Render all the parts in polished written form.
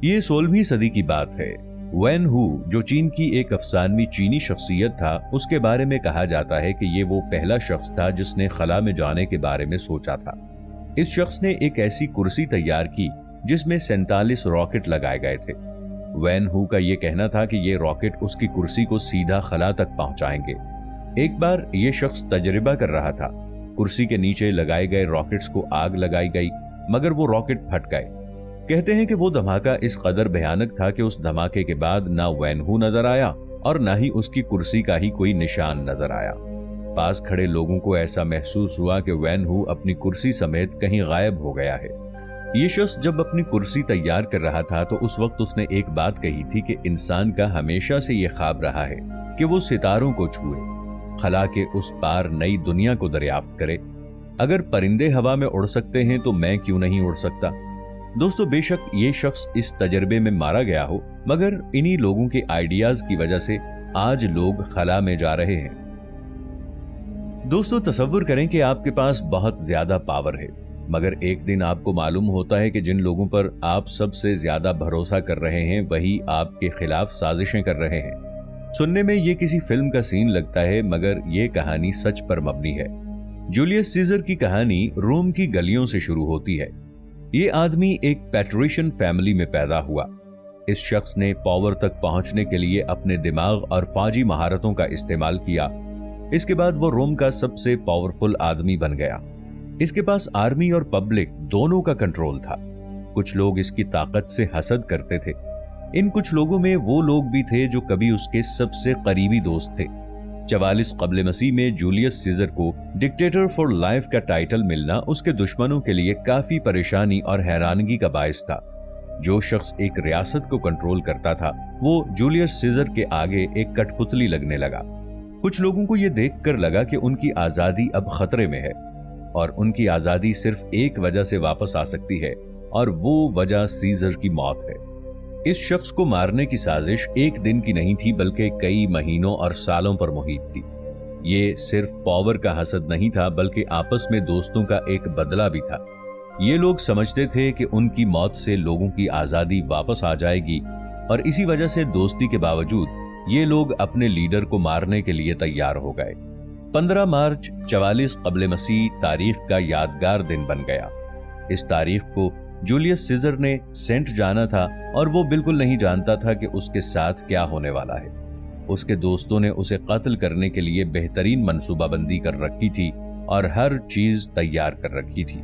ये 16वीं सदी की बात है। वैन हू, जो चीन की एक अफसानवी चीनी शख्सियत था, उसके बारे में कहा जाता है कि ये वो पहला शख्स था जिसने खला में जाने के बारे में सोचा था। इस शख्स ने एक ऐसी कुर्सी तैयार की जिसमें 47 रॉकेट लगाए गए थे। वैन हू का ये कहना था कि ये रॉकेट उसकी कुर्सी को सीधा खला तक पहुंचाएंगे। एक बार ये शख्स तजर्बा कर रहा था। कुर्सी के नीचे लगाए गए रॉकेट्स को आग लगाई गई, मगर वो रॉकेट फट गए। कहते हैं कि वो धमाका इस कदर भयानक था कि उस धमाके के बाद ना वैन हू नजर आया और ना ही उसकी कुर्सी का ही कोई निशान नजर आया। पास खड़े लोगों को ऐसा महसूस हुआ कि वैन हू अपनी कुर्सी समेत कहीं गायब हो गया है। ये शख्स जब अपनी कुर्सी तैयार कर रहा था तो उस वक्त उसने एक बात कही थी कि इंसान का हमेशा से ये ख्वाब रहा है कि वो सितारों को छुए, खला के उस पार नई दुनिया को दरियाफ्त करे। अगर परिंदे हवा में उड़ सकते हैं तो मैं क्यों नहीं उड़ सकता। दोस्तों, बेशक ये शख्स इस तजर्बे में मारा गया हो, मगर इन्हीं लोगों के आइडियाज की वजह से आज लोग खला में जा रहे हैं। दोस्तों, तसव्वुर करें कि आपके पास बहुत ज्यादा पावर है, मगर एक दिन आपको मालूम होता है कि जिन लोगों पर आप सबसे ज्यादा भरोसा कर रहे हैं वही आपके खिलाफ साजिशें कर रहे हैं। सुनने में ये किसी फिल्म का सीन लगता है, मगर ये कहानी सच पर मबनी है। जूलियस सीजर की कहानी रोम की गलियों से शुरू होती है। ये आदमी एक पैट्रिशियन फैमिली में पैदा हुआ। इस शख्स ने पावर तक पहुंचने के लिए अपने दिमाग और फौजी महारतों का इस्तेमाल किया। इसके बाद वो रोम का सबसे पावरफुल आदमी बन गया। इसके पास आर्मी और पब्लिक दोनों का कंट्रोल था। कुछ लोग इसकी ताकत से हसद करते थे। इन कुछ लोगों में वो लोग भी थे जो कभी उसके सबसे करीबी दोस्त थे। 44 कब्ल मसीह में जूलियस सीजर को डिक्टेटर फॉर लाइफ का टाइटल मिलना उसके दुश्मनों के लिए काफी परेशानी और हैरानगी का बायस था। जो शख्स एक रियासत को कंट्रोल करता था वो जूलियस सीजर के आगे एक कठपुतली लगने लगा। कुछ लोगों को यह देखकर लगा कि उनकी आजादी अब खतरे में है और उनकी आजादी सिर्फ एक वजह से वापस आ सकती है, और वो वजह सीजर की मौत है। इस शख्स को मारने की साजिश एक दिन की नहीं थी, बल्कि कई महीनों और सालों पर मुहित थी। ये सिर्फ पावर का हसद नहीं था, बल्कि आपस में दोस्तों का एक बदला भी था। ये लोग समझते थे कि उनकी मौत से लोगों की आजादी वापस आ जाएगी, और इसी वजह से दोस्ती के बावजूद ये लोग अपने लीडर को मारने के लिए तैयार हो गए। 15 मार्च 44 कब्ल मसीह तारीख का यादगार दिन बन गया। इस तारीख को जूलियस सीजर ने सेंट जाना था और वो बिल्कुल नहीं जानता था कि उसके साथ क्या होने वाला है। उसके दोस्तों ने उसे कत्ल करने के लिए बेहतरीन मंसूबाबंदी कर रखी थी और हर चीज तैयार कर रखी थी।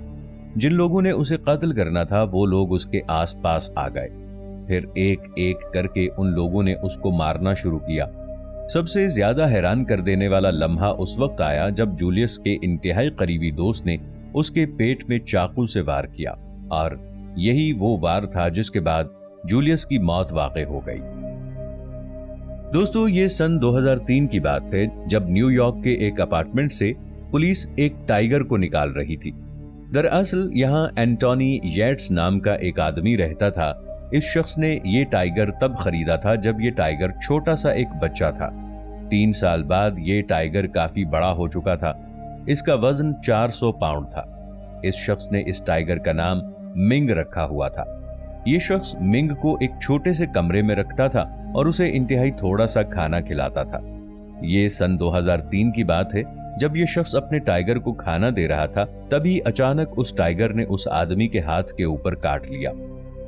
जिन लोगों ने उसे कत्ल करना था वो लोग उसके आसपास आ गए। फिर एक एक करके उन लोगों ने उसको मारना शुरू किया। सबसे ज्यादा हैरान कर देने वाला लम्हा उस वक्त आया जब जूलियस के इंतहाई करीबी दोस्त ने उसके पेट में चाकू से वार किया, और यही वो वार था जिसके बाद जूलियस की मौत वाक़ई हो गई। दोस्तों, ये सन 2003 की बात है जब न्यूयॉर्क के एक अपार्टमेंट से पुलिस एक टाइगर को निकाल रही थी। दरअसल यहाँ एंटोनी येट्स नाम का एक आदमी रहता था। इस शख्स ने ये टाइगर तब खरीदा था जब ये टाइगर छोटा सा एक बच्चा था। 3 साल बाद ये टाइगर काफी बड़ा हो चुका था। इसका वजन 400 पाउंड था। इस शख्स ने इस टाइगर का नाम मिंग रखा हुआ था। ये शख्स मिंग को एक छोटे से कमरे में रखता था और उसे इंतहाई थोड़ा सा खाना खिलाता था। ये सन 2003 की बात है। जब ये शख्स अपने टाइगर को खाना दे रहा था तभी अचानक उस टाइगर ने उस आदमी के हाथ के ऊपर काट लिया।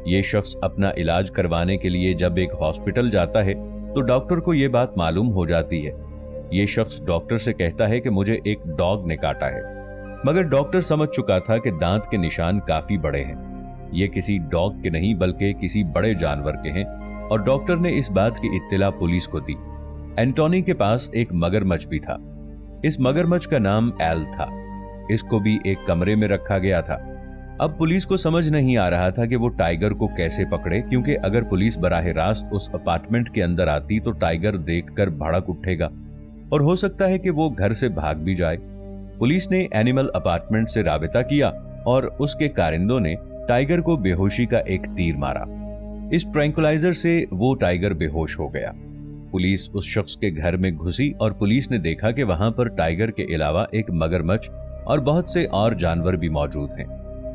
ये शख्स अपना इलाज करवाने के लिए जब एक हॉस्पिटल जाता है तो डॉक्टर को ये बात मालूम हो जाती है। ये शख्स डॉक्टर से कहता है कि मुझे एक डॉग ने काटा है, मगर डॉक्टर समझ चुका था कि दांत के निशान काफी बड़े हैं। ये किसी डॉग के नहीं बल्कि किसी बड़े जानवर के हैं, और डॉक्टर ने इस बात की इत्तला पुलिस को दी। एंटोनी के पास एक मगरमच्छ भी था। इस मगरमच्छ का नाम एल था। इसको भी एक कमरे में रखा गया था। अब पुलिस को समझ नहीं आ रहा था कि वो टाइगर को कैसे पकड़े, क्योंकि अगर पुलिस बराह रास्त उस अपार्टमेंट के अंदर आती तो टाइगर देखकर भड़क उठेगा और हो सकता है कि वो घर से भाग भी जाए। पुलिस ने एनिमल अपार्टमेंट से राबिता किया और उसके कारिंदों ने टाइगर को बेहोशी का एक तीर मारा। इस ट्रैंकुलाइजर से वो टाइगर बेहोश हो गया। पुलिस उस शख्स के घर में घुसी और पुलिस ने देखा कि वहां पर टाइगर के अलावा एक मगरमच्छ और बहुत से और जानवर भी मौजूद हैं।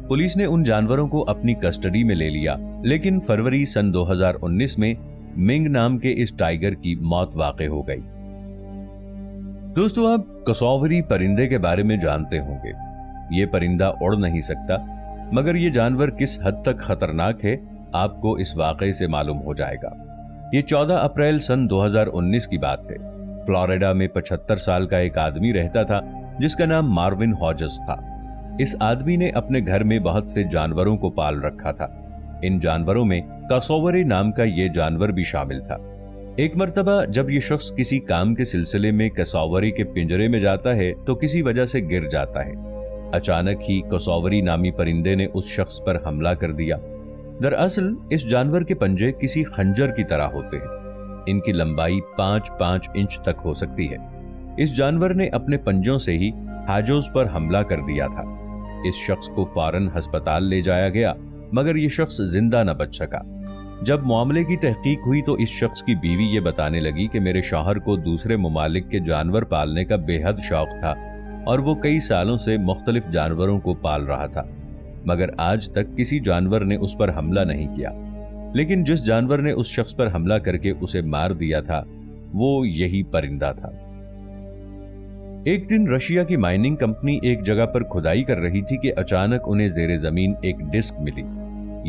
पुलिस ने उन जानवरों को अपनी कस्टडी में ले लिया, लेकिन फरवरी सन 2019 में मिंग नाम के इस टाइगर की मौत वाक़ हो गई। दोस्तों, आप कसौवरी परिंदे के बारे में जानते होंगे। ये परिंदा उड़ नहीं सकता, मगर ये जानवर किस हद तक खतरनाक है आपको इस वाक़े से मालूम हो जाएगा। ये 14 अप्रैल सन 2019 की बात है। फ्लोरिडा में 75 साल का एक आदमी रहता था जिसका नाम मार्विन हॉजस था। इस आदमी ने अपने घर में बहुत से जानवरों को पाल रखा था। इन जानवरों में कसौवरी नाम का ये जानवर भी शामिल था। एक मर्तबा जब ये शख्स किसी काम के सिलसिले में कसौवरी के पिंजरे में जाता है तो किसी वजह से गिर जाता है। अचानक ही कसौवरी नामी परिंदे ने उस शख्स पर हमला कर दिया। दरअसल इस जानवर के पंजे किसी खंजर की तरह होते हैं। इनकी लंबाई 5-5 इंच तक हो सकती है। इस जानवर ने अपने पंजों से ही हाजोज पर हमला कर दिया था। इस शख्स को फौरन अस्पताल ले जाया गया, मगर यह शख्स जिंदा न बच सका। जब मामले की तहकीक हुई तो इस शख्स की बीवी ये बताने लगी कि मेरे शौहर को दूसरे ममालिक के जानवर पालने का बेहद शौक था और वो कई सालों से मुख्तलिफ जानवरों को पाल रहा था, मगर आज तक किसी जानवर ने उस पर हमला नहीं किया। लेकिन जिस जानवर ने उस शख्स पर हमला करके उसे मार दिया था वो यही परिंदा था। एक दिन रशिया की माइनिंग कंपनी एक जगह पर खुदाई कर रही थी कि अचानक उन्हें जेरे जमीन एक डिस्क मिली।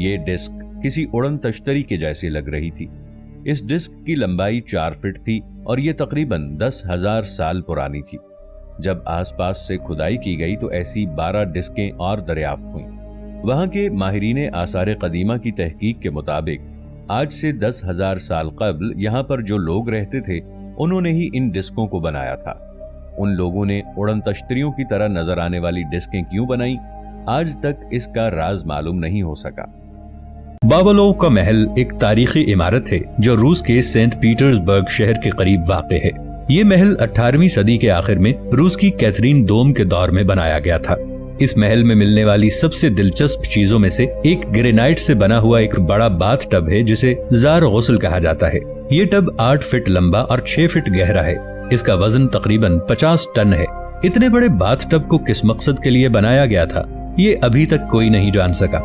ये डिस्क किसी उड़न तश्तरी के जैसी लग रही थी। इस डिस्क की लंबाई 4 फीट थी और यह तकरीबन 10,000 साल पुरानी थी। जब आसपास से खुदाई की गई तो ऐसी 12 डिस्कें और दरियाफ्त हुई। वहां के माहिरीन आसार कदीमा की तहकीक के मुताबिक आज से 10,000 साल कबल यहां पर जो लोग रहते थे उन्होंने ही इन डिस्कों को बनाया था। उन लोगों ने उड़न तश्तरियों की तरह नजर आने वाली डिस्कें क्यों बनाई, आज तक इसका राज मालूम नहीं हो सका। बाबलोव का महल एक तारीखी इमारत है जो रूस के सेंट पीटर्सबर्ग शहर के करीब वाक़ है। ये महल 18वीं सदी के आखिर में रूस की कैथरीन डोम के दौर में बनाया गया था। इस महल में मिलने वाली सबसे दिलचस्प चीजों में से एक ग्रेनाइट से बना हुआ एक बड़ा बाथ टब है जिसे जार गुस्ल कहा जाता है। ये टब 8 फीट लंबा और 6 फीट गहरा है। इसका वजन तकरीबन 50 टन है। इतने बड़े बाथ टब को किस मकसद के लिए बनाया गया था ये अभी तक कोई नहीं जान सका।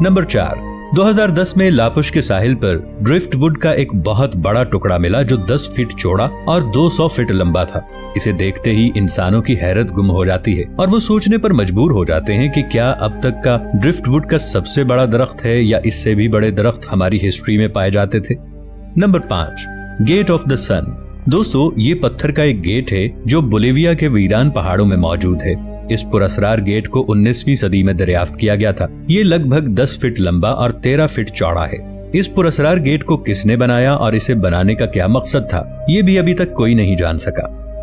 नंबर 4, 2010 में लापुश के साहिल पर ड्रिफ्टवुड का एक बहुत बड़ा टुकड़ा मिला जो 10 फीट चौड़ा और 200 फीट लंबा था। इसे देखते ही इंसानों की हैरत गुम हो जाती है और वो सोचने पर मजबूर हो जाते हैं कि क्या अब तक का ड्रिफ्टवुड का सबसे बड़ा दरख्त है या इससे भी बड़े दरख्त हमारी हिस्ट्री में पाए जाते थे। नंबर 5, गेट ऑफ द सन। दोस्तों, ये पत्थर का एक गेट है जो बोलिविया के वीरान पहाड़ों में मौजूद है। इस पुरअसरार गेट को 19वीं सदी में दरियाफ्त किया गया था। ये लगभग 10 फीट लंबा और 13 फीट चौड़ा है। इस पुरअसरार गेट को किसने बनाया और इसे बनाने का क्या मकसद था ये भी अभी तक कोई नहीं जान सका।